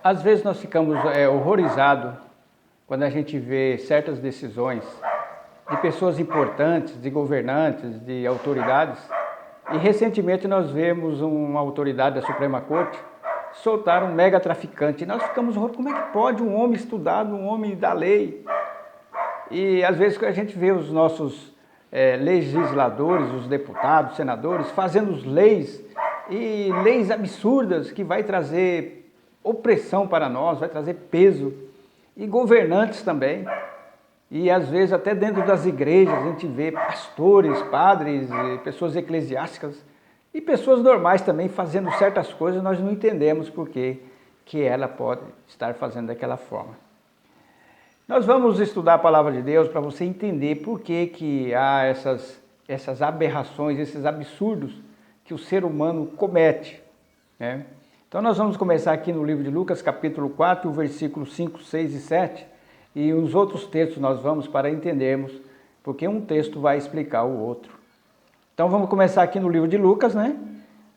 Às vezes nós ficamos horrorizados quando a gente vê certas decisões de pessoas importantes, de governantes, de autoridades. E recentemente nós vemos uma autoridade da Suprema Corte soltar um mega traficante. E nós ficamos horrorizados. Como é que pode um homem estudado, um homem da lei? E às vezes a gente vê os nossos legisladores, os deputados, senadores, fazendo leis e leis absurdas que vai trazer opressão para nós, vai trazer peso, e governantes também, e às vezes até dentro das igrejas a gente vê pastores, padres, pessoas eclesiásticas e pessoas normais também fazendo certas coisas, nós não entendemos por que ela pode estar fazendo daquela forma. Nós vamos estudar a palavra de Deus para você entender por que há essas aberrações, esses absurdos que o ser humano comete, né? Então nós vamos começar aqui no livro de Lucas, capítulo 4, versículos 5, 6 e 7, e os outros textos nós vamos para entendermos, porque um texto vai explicar o outro. Então vamos começar aqui no livro de Lucas, né?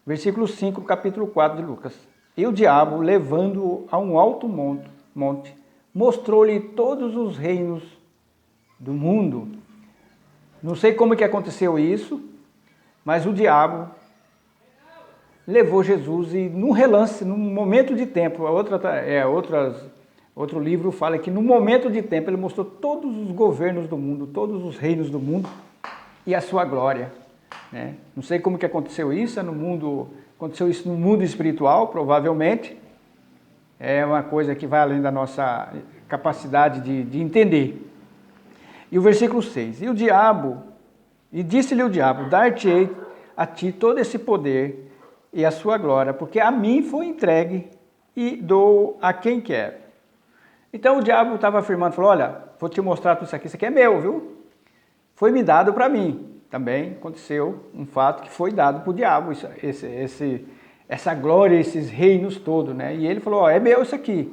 Versículo 5, capítulo 4 de Lucas. E o diabo, levando-o a um alto monte, mostrou-lhe todos os reinos do mundo. Não sei como que aconteceu isso, mas o diabo levou Jesus e num relance, num momento de tempo, outro livro fala que no momento de tempo ele mostrou todos os governos do mundo, todos os reinos do mundo e a sua glória, né? Não sei como que aconteceu isso, aconteceu isso no mundo espiritual, provavelmente. É uma coisa que vai além da nossa capacidade de entender. E o versículo 6, e disse-lhe o diabo, dar-te-ei a ti todo esse poder e a sua glória, porque a mim foi entregue e dou a quem quero. Então o diabo estava afirmando, falou, olha, vou te mostrar tudo isso aqui é meu, viu? Foi me dado para mim. Também aconteceu um fato que foi dado para o diabo, essa glória, esses reinos todos, né? E ele falou, ó, é meu isso aqui.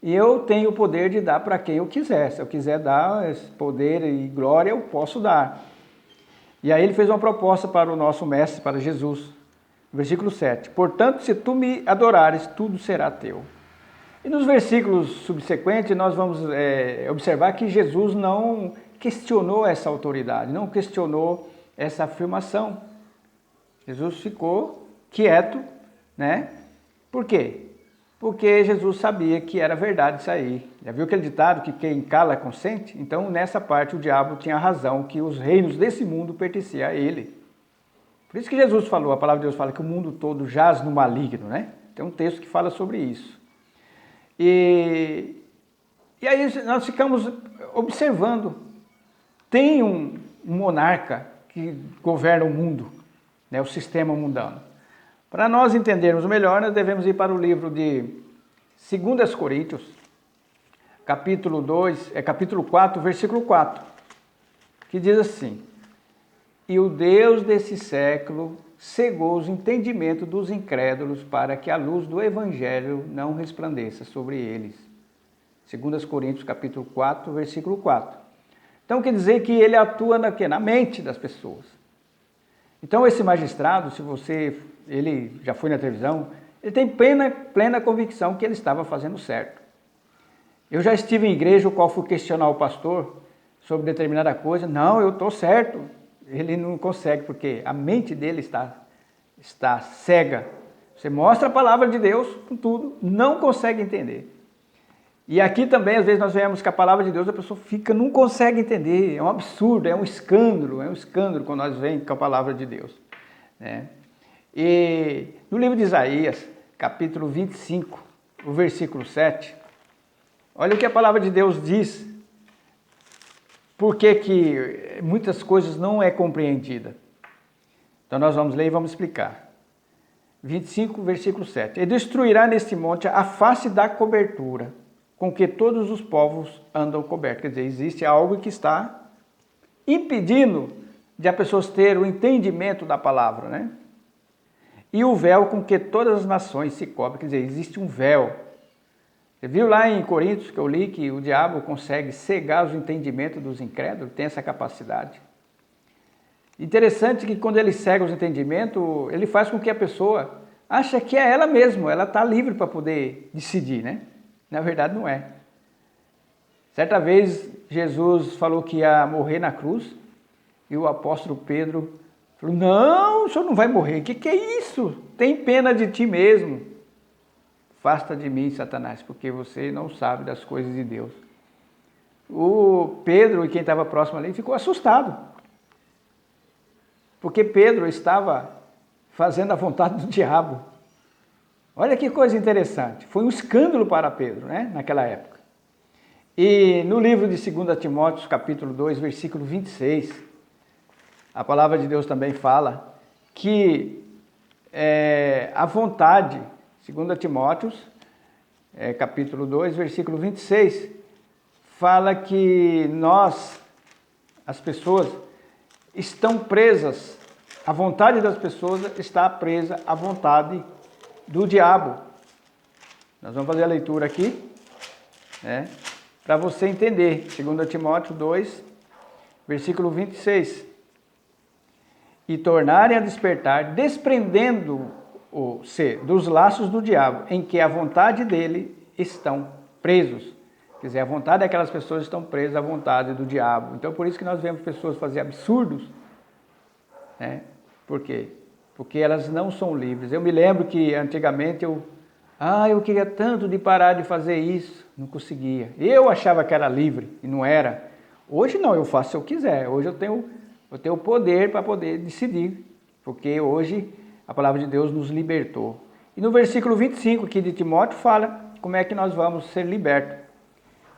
E eu tenho o poder de dar para quem eu quiser. Se eu quiser dar esse poder e glória, eu posso dar. E aí ele fez uma proposta para o nosso mestre, para Jesus. Versículo 7. Portanto, se tu me adorares, tudo será teu. E nos versículos subsequentes, nós vamos observar que Jesus não questionou essa autoridade, não questionou essa afirmação. Jesus ficou quieto, né? Por quê? Porque Jesus sabia que era verdade isso aí. Já viu aquele ditado que quem cala consente? Então, nessa parte, o diabo tinha razão, que os reinos desse mundo pertenciam a ele. Por isso que Jesus falou, a palavra de Deus fala que o mundo todo jaz no maligno, né? Tem um texto que fala sobre isso. E aí nós ficamos observando. Tem um monarca que governa o mundo, né? O sistema mundano. Para nós entendermos melhor, nós devemos ir para o livro de 2 Coríntios, capítulo 4, versículo 4, que diz assim: e o Deus desse século cegou os entendimentos dos incrédulos para que a luz do Evangelho não resplandeça sobre eles. 2 Coríntios capítulo 4, versículo 4. Então quer dizer que ele atua na mente das pessoas. Então esse magistrado, ele já foi na televisão, ele tem plena convicção que ele estava fazendo certo. Eu já estive em igreja, o qual fui questionar o pastor sobre determinada coisa. Não, eu estou certo. Ele não consegue, porque a mente dele está cega. Você mostra a palavra de Deus com tudo, não consegue entender. E aqui também, às vezes, nós vemos que a palavra de Deus, a pessoa não consegue entender. É um absurdo, é um escândalo quando nós vemos com a palavra de Deus, né? E no livro de Isaías, capítulo 25, o versículo 7, olha o que a palavra de Deus diz. Por que muitas coisas não é compreendida? Então nós vamos ler e vamos explicar. 25, versículo 7. E destruirá neste monte a face da cobertura, com que todos os povos andam cobertos. Quer dizer, existe algo que está impedindo de as pessoas terem o entendimento da palavra, né? E o véu com que todas as nações se cobrem. Quer dizer, existe um véu. Você viu lá em Coríntios que eu li que o diabo consegue cegar os entendimentos dos incrédulos? Tem essa capacidade. Interessante que quando ele cega os entendimentos, ele faz com que a pessoa acha que é ela mesma, ela está livre para poder decidir, né? Na verdade não é. Certa vez Jesus falou que ia morrer na cruz e o apóstolo Pedro falou, não, o senhor não vai morrer, o que é isso? Tem pena de ti mesmo. Afasta de mim, Satanás, porque você não sabe das coisas de Deus. O Pedro e quem estava próximo ali ficou assustado, porque Pedro estava fazendo a vontade do diabo. Olha que coisa interessante, foi um escândalo para Pedro, né, naquela época. E no livro de 2 Timóteo, capítulo 2, versículo 26, a palavra de Deus também fala que a vontade, 2 Timóteo, capítulo 2, versículo 26, fala que nós, as pessoas, estão presas, a vontade das pessoas está presa à vontade do diabo. Nós vamos fazer a leitura aqui, né, para você entender. 2 Timóteo 2, versículo 26. E tornarem a despertar, desprendendo-se dos laços do diabo, em que a vontade dele estão presos. Quer dizer, a vontade daquelas pessoas estão presas à vontade do diabo. Então, por isso que nós vemos pessoas fazer absurdos, né? Por quê? Porque elas não são livres. Eu me lembro que antigamente eu queria tanto de parar de fazer isso, não conseguia. Eu achava que era livre e não era. Hoje não, eu faço se eu quiser. Hoje eu tenho o poder para poder decidir, porque hoje a palavra de Deus nos libertou. E no versículo 25 aqui de Timóteo fala como é que nós vamos ser libertos.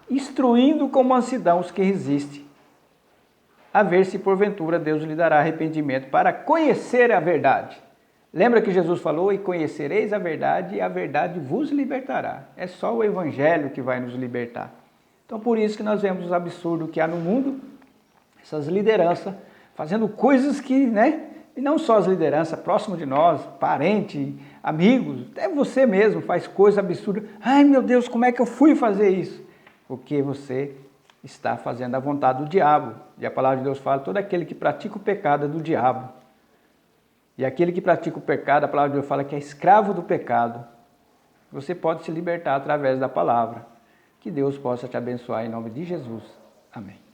Instruindo com mansidão os que resistem, a ver se porventura Deus lhe dará arrependimento para conhecer a verdade. Lembra que Jesus falou, e conhecereis a verdade, e a verdade vos libertará. É só o Evangelho que vai nos libertar. Então por isso que nós vemos os absurdos que há no mundo, essas lideranças, fazendo coisas que, né? E não só as lideranças próximas de nós, parentes, amigos, até você mesmo faz coisas absurdas. Ai meu Deus, como é que eu fui fazer isso? Porque você está fazendo a vontade do diabo. E a palavra de Deus fala, todo aquele que pratica o pecado é do diabo. E aquele que pratica o pecado, a palavra de Deus fala que é escravo do pecado. Você pode se libertar através da palavra. Que Deus possa te abençoar em nome de Jesus. Amém.